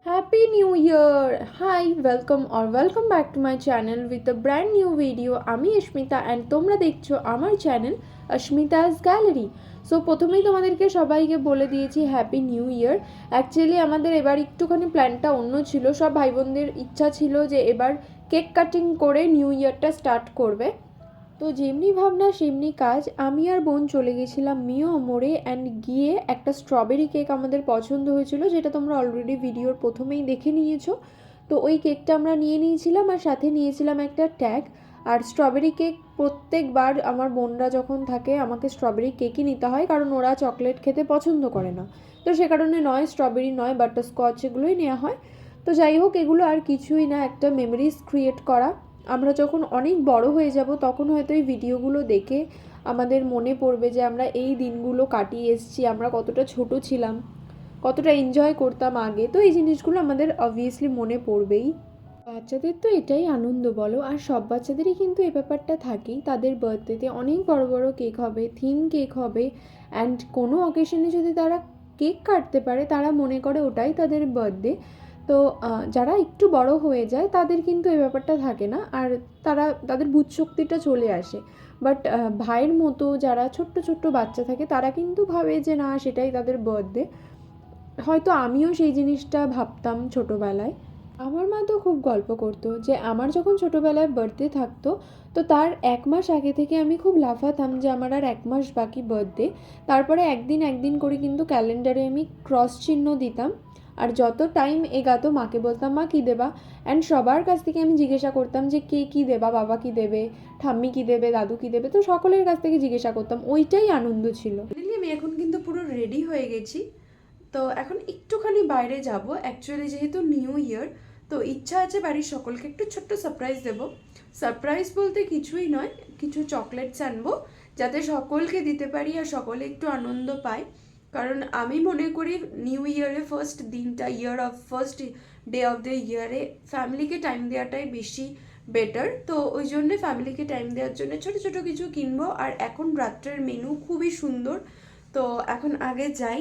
Happy New Year! Hi, welcome back to my channel with a brand new video. আমি অস্মিতা and তোমরা দেখছো আমার channel অস্মিতাস gallery. So প্রথমেই তোমাদেরকে সবাইকে বলে দিয়েছি হ্যাপি নিউ ইয়ার। অ্যাকচুয়ালি আমাদের এবার একটুখানি প্ল্যানটা অন্য ছিল, সব ভাই বোনদের ইচ্ছা ছিল যে এবার কেক কাটিং করে নিউ ইয়ারটা স্টার্ট করবে। তো যেমনি ভাবনা সেমনি কাজ, আমি আর বোন চলে গেছিলাম মিও মোড়ে অ্যান্ড গিয়ে একটা স্ট্রবেরি কেক আমাদের পছন্দ হয়েছিল, যেটা তোমরা অলরেডি ভিডিওর প্রথমেই দেখে নিয়েছো। তো ওই কেকটা আমরা নিয়ে নিয়েছিলাম আর সাথে নিয়েছিলাম একটা ট্যাগ। আর স্ট্রবেরি কেক প্রত্যেকবার আমার বোনরা যখন থাকে আমাকে স্ট্রবেরি কেকই নিতে হয়, কারণ ওরা চকলেট খেতে পছন্দ করে না। তো সে কারণে নয় স্ট্রবেরি নয় বাটারস্কচ এগুলোই নেওয়া হয়। তো যাই হোক, এগুলো আর কিছুই না, একটা মেমোরিজ ক্রিয়েট করা। আমরা যখন অনেক বড় হয়ে যাব তখন হয়তো এই ভিডিওগুলো দেখে আমাদের মনে পড়বে যে আমরা এই দিনগুলো কাটিয়ে এসেছি, আমরা কতটা ছোট ছিলাম, কতটা এনজয় করতাম আগে। তো এই জিনিসগুলো আমাদের অবভিয়াসলি মনে পড়বেই। বাচ্চাদের তো এটাই আনন্দ বলো, আর সব বাচ্চাদেরই কিন্তু এই ব্যাপারটা থাকেই। তাদের বার্থডেতে অনেক বড় বড় কেক হবে, থিম কেক হবে, অ্যান্ড কোনো অকেশনে যদি তারা কেক কাটতে পারে তারা মনে করে ওটাই তাদের বার্থডে। তো যারা একটু বড় হয়ে যায় তাদের কিন্তু এই ব্যাপারটা থাকে না, আর তাদের বুঝশক্তিটা চলে আসে। বাট ভাইয়ের মতো যারা ছোট্ট ছোট্ট বাচ্চা থাকে তারা কিন্তু ভাবে যে না, সেটাই তাদের বার্থডে। হয়তো আমিও সেই জিনিসটা ভাবতাম ছোটোবেলায়। আমার মা তো খুব গল্প করতো যে আমার যখন ছোটোবেলায় বার্থডে থাকতো, তো তার 1 মাস আগে থেকে আমি খুব লাফাতাম যে আমার আর 1 মাস বাকি বার্থডে। তারপরে একদিন একদিন করে কিন্তু ক্যালেন্ডারে আমি ক্রস চিহ্ন দিতাম। আর যত টাইম এগাতো মাকে বলতাম মা কী দেবা, অ্যান্ড সবার কাছ থেকে আমি জিজ্ঞাসা করতাম যে কে কী দেবা, বাবা কী দেবে, ঠাম্মি কী দেবে, দাদু কী দেবে। তো সকলের কাছ থেকে জিজ্ঞাসা করতাম, ওইটাই আনন্দ ছিল। আমি এখন কিন্তু পুরো রেডি হয়ে গেছি। তো এখন একটুখানি বাইরে যাব, অ্যাকচুয়ালি যেহেতু নিউ ইয়ার, তো ইচ্ছা আছে বাড়ির সকলকে একটু ছোট্ট সারপ্রাইজ দেবো। সারপ্রাইজ বলতে কিছুই নয়, কিছু চকলেটস আনবো যাতে সকলকে দিতে পারি আর সকলে একটু আনন্দ পায়। কারণ আমি মনে করি নিউ ইয়ারে ফার্স্ট দিনটা, ফার্স্ট ডে অফ দ্য ইয়ারে ফ্যামিলিকে টাইম দেওয়াটাই বেশি বেটার। তো ওই জন্যে ফ্যামিলিকে টাইম দেওয়ার জন্য ছোটো ছোটো কিছু কিনবো। আর এখন রাত্রের মেনু খুবই সুন্দর, তো এখন আগে যাই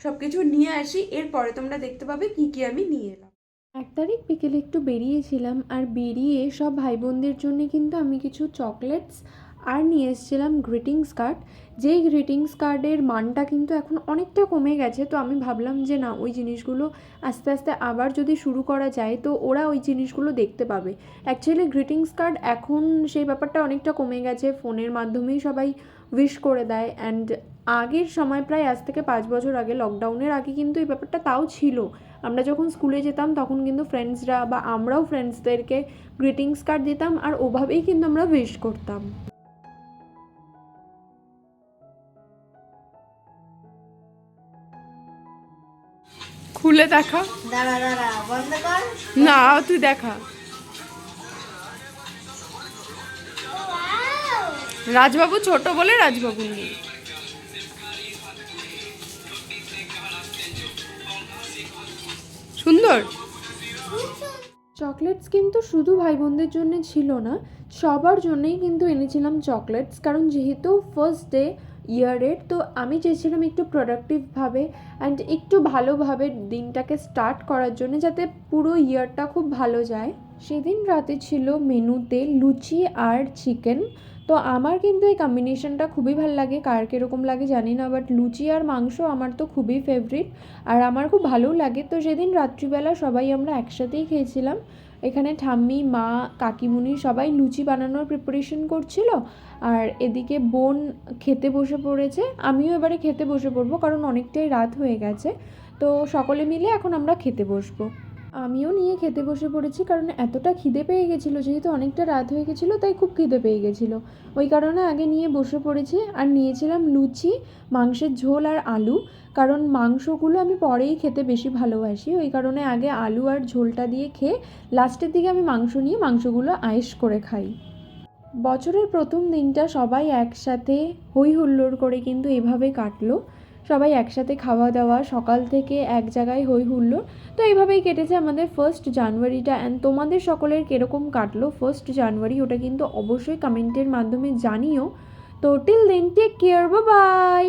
সব কিছু নিয়ে আসি, এরপরে তোমরা দেখতে পাবে কী কী আমি নিয়ে এলাম। 1 তারিখ বিকেলে একটু বেরিয়েছিলাম, আর বেরিয়ে সব ভাই বোনদের জন্যে কিন্তু আমি কিছু চকলেটস আর নিয়ে এসেছিলাম গ্রিটিংস কার্ড। যেই গ্রিটিংস কার্ডের মানটা কিন্তু এখন অনেকটা কমে গেছে, তো আমি ভাবলাম যে না, ওই জিনিসগুলো আস্তে আস্তে আবার যদি শুরু করা যায় তো ওরা ওই জিনিসগুলো দেখতে পাবে। অ্যাকচুয়ালি গ্রিটিংস কার্ড এখন সেই ব্যাপারটা অনেকটা কমে গেছে, ফোনের মাধ্যমেই সবাই উইশ করে দেয়। অ্যান্ড আগের সময় প্রায় আজ থেকে 5 বছর আগে, লকডাউনের আগে কিন্তু এই ব্যাপারটা তাও ছিল। আমরা যখন স্কুলে যেতাম তখন কিন্তু ফ্রেন্ডসরা বা আমরাও ফ্রেন্ডসদেরকে গ্রিটিংস কার্ড দিতাম, আর ওভাবেই কিন্তু আমরা উইশ করতাম। খুলে দেখা, দাঁড়া দাঁড়া বন্ধ কর। না তুই দেখা। রাজবাবু ছোট বলে রাজবাবু নেই। সুন্দর চকলেটস কিন্তু শুধু ভাই বোনদের জন্য ছিল না, সবার জন্যই কিন্তু এনেছিলাম চকলেটস। কারণ যেহেতু ফার্স্ট ডে ইয়ারের, তো আমি চেয়েছিলাম একটু প্রোডাক্টিভভাবে অ্যান্ড একটু ভালোভাবে দিনটাকে স্টার্ট করার জন্য, যাতে পুরো ইয়ারটা খুব ভালো যায়। সেদিন রাতে ছিল মেনুতে লুচি আর চিকেন। তো আমার কিন্তু এই কম্বিনেশনটা খুবই ভালো লাগে, কার কীরকম লাগে জানি না, বাট লুচি আর মাংস আমার তো খুবই ফেভারিট আর আমার খুব ভালোও লাগে। তো সেদিন রাত্রিবেলা সবাই আমরা একসাথেই খেয়েছিলাম। এখানে ঠাম্মি, মা, কাকিমুনি সবাই লুচি বানানোর প্রিপারেশন করছিল, আর এদিকে বোন খেতে বসে পড়েছে। আমিও এবারে খেতে বসে পড়বো, কারণ অনেকটাই রাত হয়ে গেছে। তো সকলে মিলে এখন আমরা খেতে বসবো। আমিও নিয়ে খেতে বসে পড়েছি, কারণ এতটা খিদে পেয়ে গেছিলো, যেহেতু অনেকটা রাত হয়ে গেছিলো তাই খুব খিদে পেয়ে গেছিলো। ওই কারণে আগে নিয়ে বসে পড়েছি। আর নিয়েছিলাম লুচি, মাংসের ঝোল আর আলু, কারণ মাংসগুলো আমি পরেই খেতে বেশি ভালোবাসি। ওই কারণে আগে আলু আর ঝোলটা দিয়ে খেয়ে লাস্টের দিকে আমি মাংস নিয়ে মাংসগুলো আয়েশ করে খাই। বছরের প্রথম দিনটা সবাই একসাথে হই হুল্লোড় করে কিন্তু এভাবে কাটলো। সবাই একসাথে খাওয়া দাওয়া, সকাল থেকে এক জায়গায় হই হুল্লোড়। তো এইভাবেই কেটেছে আমাদের ফার্স্ট জানুয়ারিটা। অ্যান্ড তোমাদের সকলের কীরকম কাটলো ফার্স্ট জানুয়ারি, ওটা কিন্তু অবশ্যই কমেন্টের মাধ্যমে জানিও। তো till then take care, bye by.